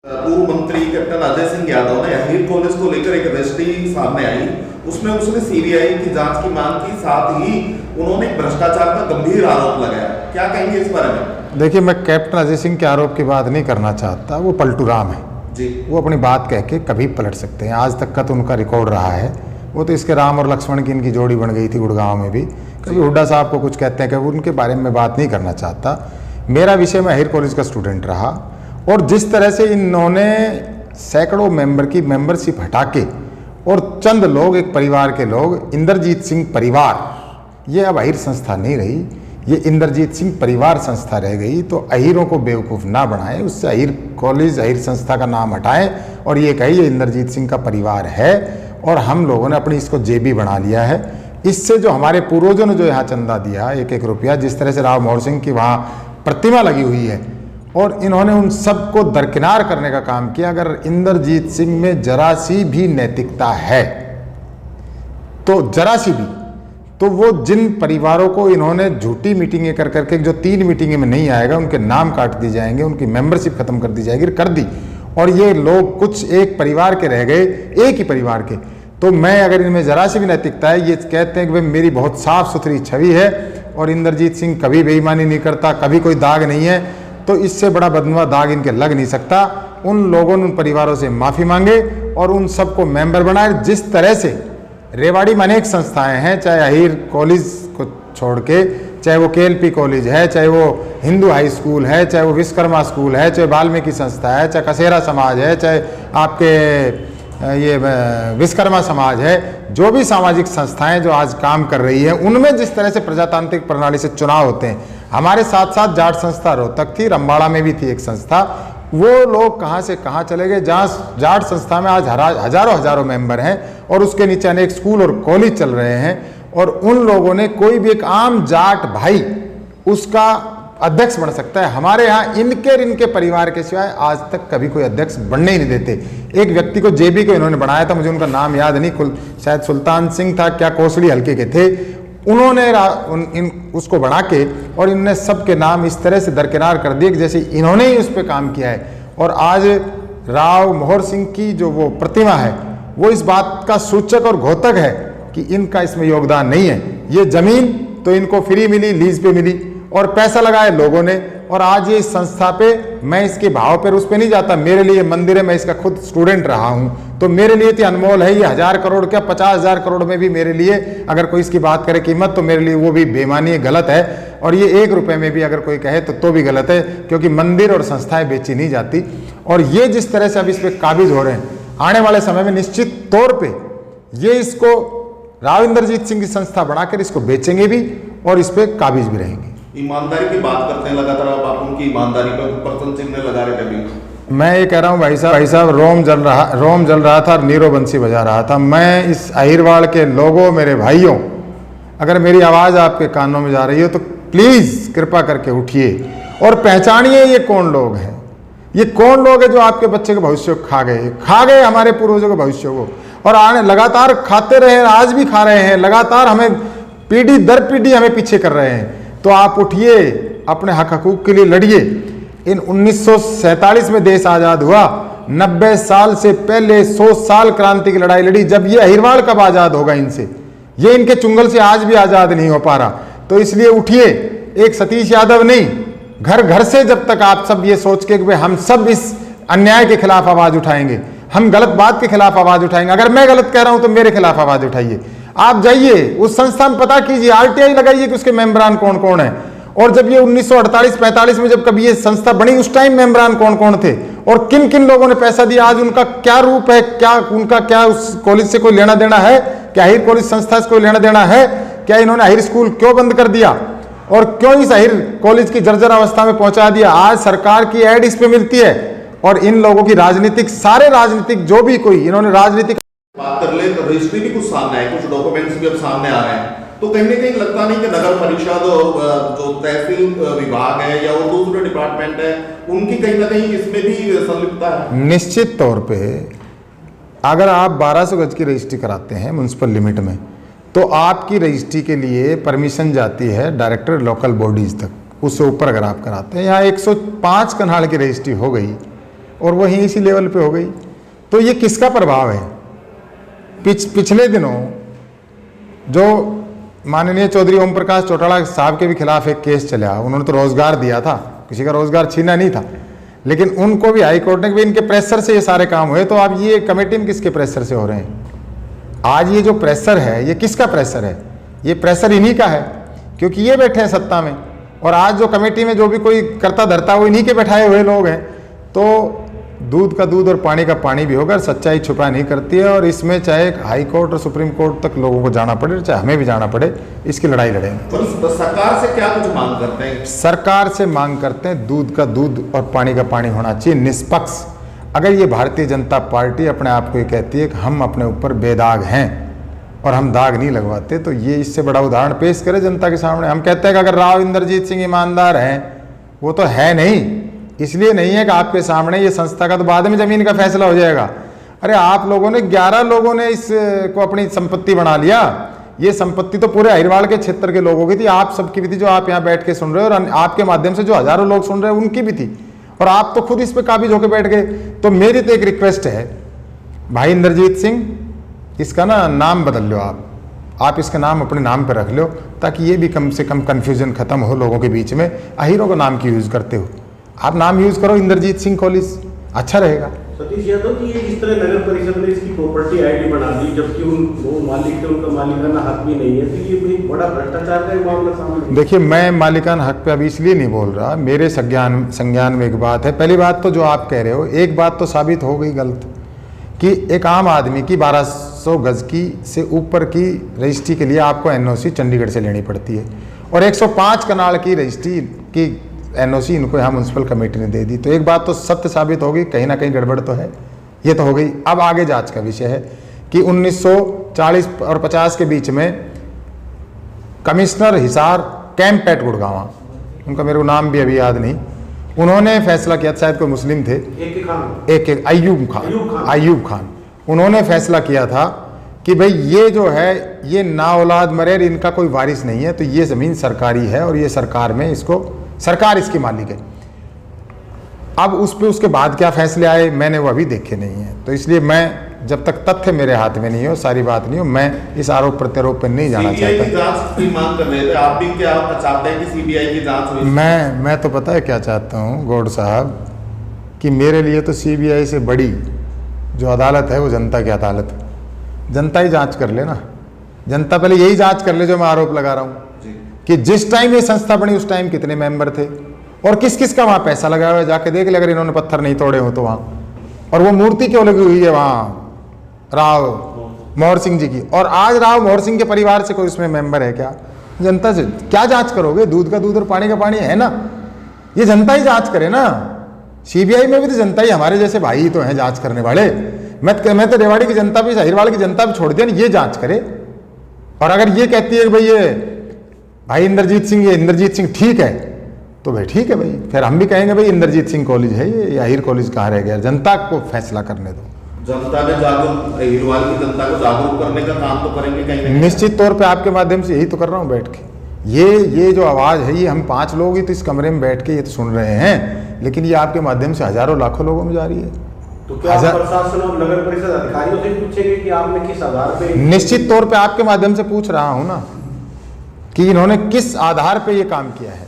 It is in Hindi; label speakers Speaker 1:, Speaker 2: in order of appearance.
Speaker 1: पूर्व मंत्री कैप्टन अजय सिंह यादव ने अहीर कॉलेज को लेकर एक रजिस्ट्री सामने आई, उसमें उसने सीबीआई की जांच की मांग की, साथ ही उन्होंने भ्रष्टाचार का गंभीर आरोप लगाया। क्या कहेंगे इस बारे में?
Speaker 2: देखिए, मैं कैप्टन अजय सिंह के आरोप की बात नहीं करना चाहता, वो पलटू राम है
Speaker 1: जी।
Speaker 2: वो अपनी बात कह के कभी पलट सकते हैं, आज तक का तो उनका रिकॉर्ड रहा है। वो तो इसके राम और लक्ष्मण की इनकी जोड़ी बन गई थी गुड़गांव में भी। कभी हुड्डा साहब को कुछ कहते हैं, कभी उनके बारे में बात नहीं करना चाहता। मेरा विषय में अहीर कॉलेज का स्टूडेंट रहा, और जिस तरह से इन्होंने सैकड़ों मेंबर की मेंबरशिप हटा के और चंद लोग, एक परिवार के लोग, इंद्रजीत सिंह परिवार, ये अब अहीर संस्था नहीं रही, ये इंद्रजीत सिंह परिवार संस्था रह गई। तो अहीरों को बेवकूफ़ ना बनाएं, उससे अहीर कॉलेज, अहीर संस्था का नाम हटाएं और ये कहिए इंद्रजीत सिंह का परिवार है और हम लोगों ने अपनी इसको जेबी बना लिया है। इससे जो हमारे पूर्वजों ने जो यहाँ चंदा दिया, एक एक रुपया, जिस तरह से राव मोहर सिंह की वहाँ प्रतिमा लगी हुई है, और इन्होंने उन सबको दरकिनार करने का काम किया। अगर इंद्रजीत सिंह में जरा सी भी नैतिकता है, तो जरा सी भी, तो वो जिन परिवारों को इन्होंने झूठी मीटिंगें कर करके, जो 3 मीटिंगें में नहीं आएगा उनके नाम काट दिए जाएंगे, उनकी मेंबरशिप खत्म कर दी जाएगी, कर दी, और ये लोग कुछ एक परिवार के रह गए, एक ही परिवार के। तो मैं, अगर इनमें जरा सी भी नैतिकता है, ये कहते हैं कि भाई मेरी बहुत साफ सुथरी छवि है और इंद्रजीत सिंह कभी बेईमानी नहीं करता, कभी कोई दाग नहीं है, तो इससे बड़ा बदनुमा दाग इनके लग नहीं सकता। उन लोगों ने उन परिवारों से माफ़ी मांगे और उन सबको मेंबर बनाए। जिस तरह से रेवाड़ी में अनेक संस्थाएं हैं, चाहे अहीर कॉलेज को छोड़ के, चाहे वो केएलपी कॉलेज है, चाहे वो हिंदू हाई स्कूल है, चाहे वो विश्वकर्मा स्कूल है, चाहे वाल्मीकि संस्था है, चाहे कसेरा समाज है, चाहे आपके ये विश्वकर्मा समाज है, जो भी सामाजिक संस्थाएं जो आज काम कर रही हैं, उनमें जिस तरह से प्रजातांत्रिक प्रणाली से चुनाव होते हैं। हमारे साथ साथ जाट संस्था रोहतक थी, रंबाड़ा में भी थी एक संस्था, वो लोग कहाँ से कहाँ चले गए, जहाँ जाट संस्था में आज हजारों मेंबर हैं और उसके नीचे अनेक स्कूल और कॉलेज चल रहे हैं, और उन लोगों ने, कोई भी एक आम जाट भाई उसका अध्यक्ष बन सकता है। हमारे यहाँ इनके परिवार के सिवाय आज तक कभी कोई अध्यक्ष बनने ही नहीं देते। एक व्यक्ति को जेबी को इन्होंने बनाया था, मुझे उनका नाम याद नहीं, शायद सुल्तान सिंह था क्या, कोसड़ी हल्के के थे, उन्होंने उसको बना के, और इनने सबके नाम इस तरह से दरकिनार कर दिए कि जैसे इन्होंने ही उस पर काम किया है। और आज राव मोहर सिंह की जो वो प्रतिमा है, वो इस बात का सूचक और घोतक है कि इनका इसमें योगदान नहीं है। ये जमीन तो इनको फ्री मिली, लीज पे मिली, और पैसा लगाया लोगों ने, और आज ये इस संस्था पे, मैं इसके भाव पर उस पर नहीं जाता, मेरे लिए मंदिर है, मैं इसका खुद स्टूडेंट रहा हूँ, तो मेरे लिए तो अनमोल है। ये 1000 करोड़ क्या 50,000 करोड़ में भी मेरे लिए, अगर कोई इसकी बात करे कीमत, तो मेरे लिए वो भी बेईमानी है, गलत है। और ये 1 रुपये में भी अगर कोई कहे तो भी गलत है, क्योंकि मंदिर और संस्थाएं बेची नहीं जाती। और ये जिस तरह से अब इस पर काबिज हो रहे हैं, आने वाले समय में निश्चित तौर पर ये इसको राव इंद्रजीत सिंह की संस्था बनाकर इसको बेचेंगे भी और इस पर काबिज भी रहेंगे।
Speaker 1: ईमानदारी की बात करते हैं लगातार, आप उनकी ईमानदारी पर प्रथम चिन्ह लगा रहे थे।
Speaker 2: मैं ये कह रहा हूँ भाई साहब, रोम जल रहा था और नीरो बंसी बजा रहा था। मैं इस अहीरवाड़ के लोगों, मेरे भाइयों, अगर मेरी आवाज़ आपके कानों में जा रही हो तो प्लीज़ कृपा करके उठिए और पहचानिए ये कौन लोग हैं। ये कौन लोग हैं जो आपके बच्चे के भविष्य को खा गए हमारे पूर्वजों के भविष्य को, और आने लगातार खाते रहे, आज भी खा रहे हैं, लगातार हमें पीढ़ी दर पीढ़ी हमें पीछे कर रहे हैं। तो आप उठिए, अपने हक हकूक के लिए लड़िए। इन 1947 में देश आज़ाद हुआ, 90 साल से पहले 100 साल क्रांति की लड़ाई लड़ी। जब ये अहीरवाड़ कब आज़ाद होगा इनसे? ये इनके चुंगल से आज भी आज़ाद नहीं हो पा रहा। तो इसलिए उठिए, एक सतीश यादव नहीं, घर घर से जब तक आप सब ये सोच के कि हम सब इस अन्याय के खिलाफ आवाज़ उठाएंगे, हम गलत बात के खिलाफ आवाज़ उठाएंगे। अगर मैं गलत कह रहा हूं तो मेरे खिलाफ आवाज़ उठाइए। आप जाइए उस संस्था में पता कीजिए, आरटीआई लगाइए कि उसके मेंबरान कौन कौन है। और जब ये 1948-45 में जब कभी ये संस्था बनी, उस टाइम मेंबरान कौन कौन थे और किन किन लोगों ने पैसा दिया, आज उनका क्या रूप है, क्या उनका क्या उस कॉलेज से कोई लेना देना है, क्या अहीर कॉलेज संस्था से कोई लेना देना है, क्या इन्होंने अहीर स्कूल क्यों बंद कर दिया और क्यों इस अहीर कॉलेज की जर्जर अवस्था में पहुंचा दिया। आज सरकार की ऐड इस पे मिलती है और इन लोगों की राजनीतिक, सारे राजनीतिक जो भी कोई इन्होंने राजनीतिक
Speaker 1: बात कर ले, तो रजिस्ट्री भी कुछ सामने है, कुछ डॉक्यूमेंट्स भी अब सामने आ रहे हैं। तो कहीं ना कहीं लगता नहीं कि नगर परिषद जो तहसील विभाग है या वो दूसरे डिपार्टमेंट है, उनकी कहीं ना कहीं इसमें भी संलिप्तता है।
Speaker 2: निश्चित तौर पे अगर आप 1200 गज की रजिस्ट्री कराते हैं म्युनिसिपल लिमिट में, तो आपकी रजिस्ट्री के लिए परमिशन जाती है डायरेक्टर लोकल बॉडीज तक, उससे ऊपर अगर आप कराते हैं। यहाँ 105 कनाल की रजिस्ट्री हो गई और वही इसी लेवल पे हो गई। तो ये किसका प्रभाव है? पिछले दिनों जो माननीय चौधरी ओम प्रकाश चौटाला साहब के भी खिलाफ एक केस चला, उन्होंने तो रोजगार दिया था, किसी का रोजगार छीना नहीं था, लेकिन उनको भी हाई कोर्ट ने भी इनके प्रेशर से ये सारे काम हुए। तो अब ये कमेटी में किसके प्रेशर से हो रहे हैं? आज ये जो प्रेशर है ये किसका प्रेशर है? ये प्रेशर इन्हीं का है, क्योंकि ये बैठे हैं सत्ता में, और आज जो कमेटी में जो भी कोई करता धरता वो इन्हीं के बैठाए हुए लोग हैं। तो दूध का दूध और पानी का पानी भी होगा, सच्चाई छुपा नहीं करती है, और इसमें चाहे हाई कोर्ट और सुप्रीम कोर्ट तक लोगों को जाना पड़े, चाहे हमें भी जाना पड़े, इसकी लड़ाई लड़ेंगे।
Speaker 1: पर सरकार से क्या कुछ मांग करते हैं?
Speaker 2: सरकार से मांग करते हैं दूध का दूध और पानी का पानी होना चाहिए, निष्पक्ष। अगर ये भारतीय जनता पार्टी अपने आप को ये कहती है कि हम अपने ऊपर बेदाग हैं और हम दाग नहीं लगवाते, तो ये इससे बड़ा उदाहरण पेश करे जनता के सामने। हम कहते हैं कि अगर राव इंद्रजीत सिंह ईमानदार हैं, वो तो है नहीं, इसलिए नहीं है कि आपके सामने ये संस्था का तो बाद में जमीन का फैसला हो जाएगा। अरे आप लोगों ने 11 लोगों ने इसको अपनी संपत्ति बना लिया, ये संपत्ति तो पूरे अहिरवाड़ के क्षेत्र के लोगों की थी, आप सबकी भी थी, जो आप यहाँ बैठ के सुन रहे हो, और आपके माध्यम से जो हजारों लोग सुन रहे हैं उनकी भी थी, और आप तो खुद इस पे काबिज होकर बैठ गए। तो मेरी तो एक रिक्वेस्ट है, भाई इंद्रजीत सिंह, इसका ना नाम बदल लो, आप इसका नाम अपने नाम पे रख लो, ताकि ये भी कम से कम कन्फ्यूजन खत्म हो लोगों के बीच में। अहीरों को नाम की यूज करते हो, आप नाम यूज करो इंद्रजीत सिंह कॉलेज, अच्छा रहेगा।
Speaker 3: सतीश यादव जी, ये जिस तरह नगर परिषद ने इसकी प्रॉपर्टी आईडी बना दी, जबकि वो मालिक थे, उनका मालिकाना हक भी नहीं है, तो ये भी बड़ा भ्रष्टाचार का मामला सामने। देखिए,
Speaker 2: मैं मालिकाना हक पे अभी इसलिए नहीं बोल रहा, मेरे संज्ञान में एक बात है। पहली बात तो जो आप कह रहे हो, एक बात तो साबित हो गई गलत, कि एक आम आदमी की 1200 गज की से ऊपर की रजिस्ट्री के लिए आपको एनओसी चंडीगढ़ से लेनी पड़ती है, और 105 कनाल की रजिस्ट्री की एनओसी इनको यहाँ म्यूनसिपल कमेटी ने दे दी। तो एक बात तो सत्य साबित होगी, कहीं ना कहीं गड़बड़ तो है, ये तो हो गई। अब आगे जांच का विषय है कि 1940 और 50 के बीच में commissioner Hisar camp at Gurgaon, उनका मेरे को नाम भी अभी याद नहीं, उन्होंने फैसला किया, शायद कोई मुस्लिम थे, एक अयूब खान, उन्होंने फैसला किया था कि भाई ये जो है ये ना औलाद मरे, इनका कोई वारिस नहीं है, तो ये ज़मीन सरकारी है और ये सरकार में इसको, सरकार इसकी मालिक है। अब उस पे उसके बाद क्या फैसले आए मैंने वो अभी देखे नहीं है, तो इसलिए मैं जब तक तथ्य मेरे हाथ में नहीं हो, सारी बात नहीं हो, मैं इस आरोप प्रत्यारोप पर नहीं जाना चाहता।
Speaker 1: सीबीआई की जांच की मांग कर रहे थे आप भी, क्या चाहते हैं कि सीबीआई की जांच हो?
Speaker 2: मैं तो पता है क्या चाहता हूँ गौड़ साहब, कि मेरे लिए तो सीबीआई से बड़ी जो अदालत है वो जनता की अदालत है। जनता ही जांच कर ले ना, जनता पहले यही जांच कर ले जो मैं आरोप लगा रहा हूँ, कि जिस टाइम ये संस्था बनी उस टाइम कितने मेंबर थे और किस किस का वहाँ पैसा लगा हुआ है, जाके देख ले अगर इन्होंने पत्थर नहीं तोड़े हो तो वहाँ। और वो मूर्ति क्यों लगी हुई है वहाँ राव मोहर सिंह जी की, और आज राव मोहर सिंह के परिवार से कोई उसमें मेंबर है क्या? जनता से क्या जांच करोगे? दूध का दूध और पानी का पानी है ना, ये जनता ही जांच करे ना। सीबीआई में भी तो जनता ही, हमारे जैसे भाई ही तो हैं जांच करने वाले। मैं तो रेवाड़ी की जनता भी, अहिरवाड़ की जनता भी छोड़ दिया ना, ये जांच करे। और अगर ये कहती है कि भाई ये भाई इंद्रजीत सिंह, ये इंद्रजीत सिंह ठीक है, तो भाई ठीक है भाई, फिर हम भी कहेंगे भाई इंद्रजीत सिंह कॉलेज है ये अहिर कॉलेज कहाँ रह गया? जनता को फैसला करने दो।
Speaker 1: जनता ने जागरूक, अहिरवाल की जनता को जागरूक करने का काम तो करेंगे कहीं।
Speaker 2: निश्चित तौर पे आपके माध्यम से यही तो कर रहा हूँ बैठ के। ये जो आवाज़ है, ये हम 5 लोग ही तो इस कमरे में बैठ के ये तो सुन रहे हैं, लेकिन ये आपके माध्यम से हजारों लाखों लोगों में जा रही है।
Speaker 3: तो क्या प्रशासन और नगर परिषद अधिकारियों से पूछेंगे कि आपने किस आधार पे?
Speaker 2: निश्चित तौर पे आपके माध्यम से पूछ रहा हूँ ना, कि इन्होंने किस आधार पे ये काम किया है।